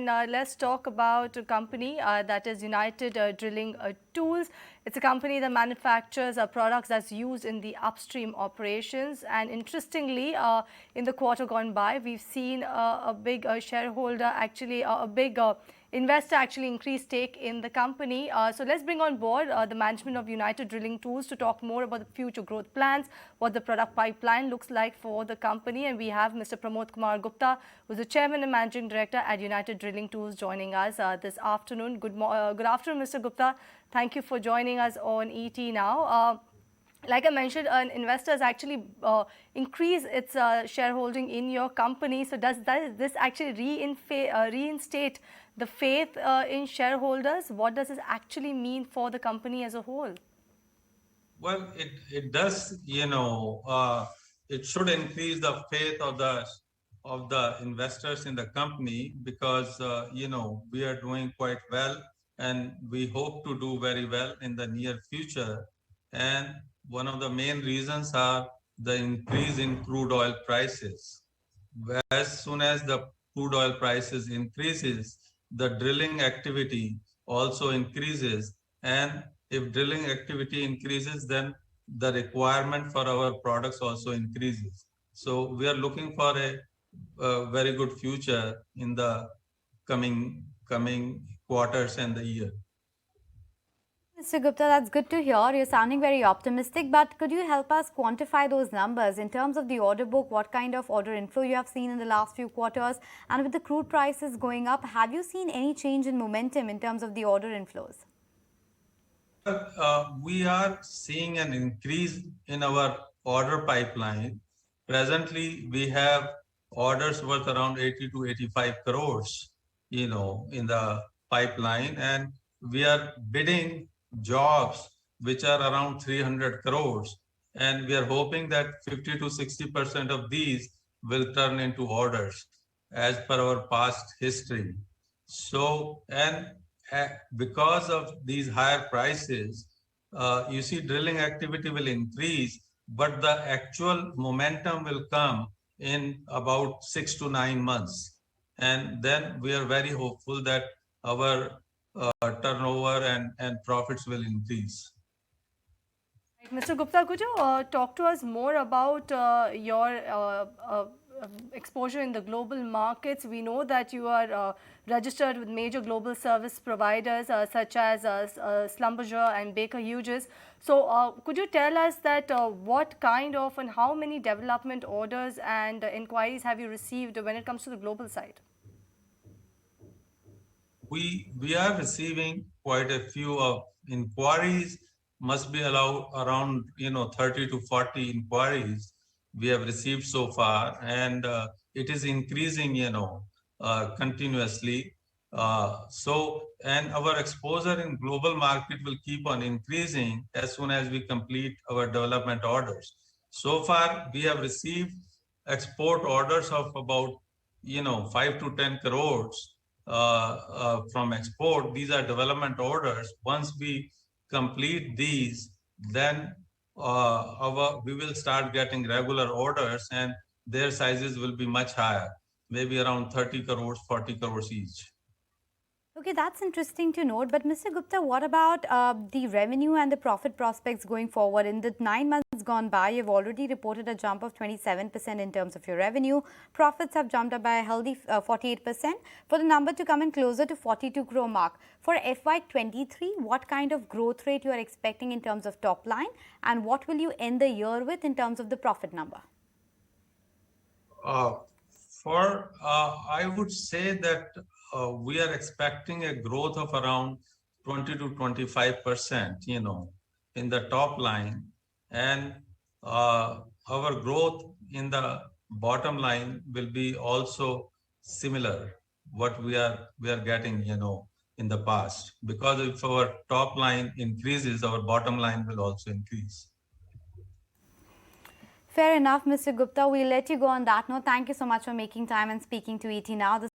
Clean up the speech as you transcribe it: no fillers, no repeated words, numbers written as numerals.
and let's talk about a company that is United Drilling Tools. It's a company that manufactures products that's used in the upstream operations. And interestingly, in the quarter gone by, we've seen a big shareholder, actually a big investor actually increased stake in the company. So let's bring on board the management of United Drilling Tools to talk more about the future growth plans, what the product pipeline looks like for the company. And we have Mr. Pramod Kumar Gupta, who's the chairman and managing director at United Drilling Tools, joining us this afternoon. Good afternoon, Mr. Gupta. Thank you for joining us on ET Now. Like I mentioned, an investor has actually increased its shareholding in your company. So does this actually reinstate the faith in shareholders? What does this actually mean for the company as a whole? Well, it does, it should increase the faith of the investors in the company because, we are doing quite well and we hope to do very well in the near future. And one of the main reasons are the increase in crude oil prices. As soon as the crude oil prices increases, the drilling activity also increases. And if drilling activity increases, then the requirement for our products also increases. So we are looking for a very good future in the coming quarters and the year. Mr. Gupta, that's good to hear. You're sounding very optimistic, but could you help us quantify those numbers in terms of the order book? What kind of order inflow you have seen in the last few quarters? And with the crude prices going up, have you seen any change in momentum in terms of the order inflows? We are seeing an increase in our order pipeline. Presently, we have orders worth around 80 to 85 crores, in the pipeline, and we are bidding jobs which are around 300 crores. And we are hoping that 50 to 60% of these will turn into orders as per our past history. So, and because of these higher prices, you see drilling activity will increase, but the actual momentum will come in about 6 to 9 months. And then we are very hopeful that our turnover and profits will increase. Mr. Gupta, could you talk to us more about your exposure in the global markets? We know that you are registered with major global service providers such as Schlumberger and Baker Hughes. So could you tell us that what kind of and how many development orders and inquiries have you received when it comes to the global side? We are receiving quite a few of inquiries, must be around 30 to 40 inquiries we have received so far, and it is increasing continuously. And our exposure in global market will keep on increasing as soon as we complete our development orders. So far we have received export orders of about 5 to 10 crores from export. These are development orders. Once we complete these, then we will start getting regular orders and their sizes will be much higher, maybe around 30 crores, 40 crores each. Okay, that's interesting to note. But Mr. Gupta, what about the revenue and the profit prospects going forward? In the 9 months gone by, you've already reported a jump of 27% in terms of your revenue. Profits have jumped up by a healthy 48%, for the number to come in closer to 42 crore mark. For FY23, what kind of growth rate you are expecting in terms of top line? And what will you end the year with in terms of the profit number? I would say that we are expecting a growth of around 20 to 25%, in the top line, and our growth in the bottom line will be also similar what we are getting, in the past. Because if our top line increases, our bottom line will also increase. Fair enough, Mr. Gupta. We'll let you go on that note. Thank you so much for making time and speaking to ET Now.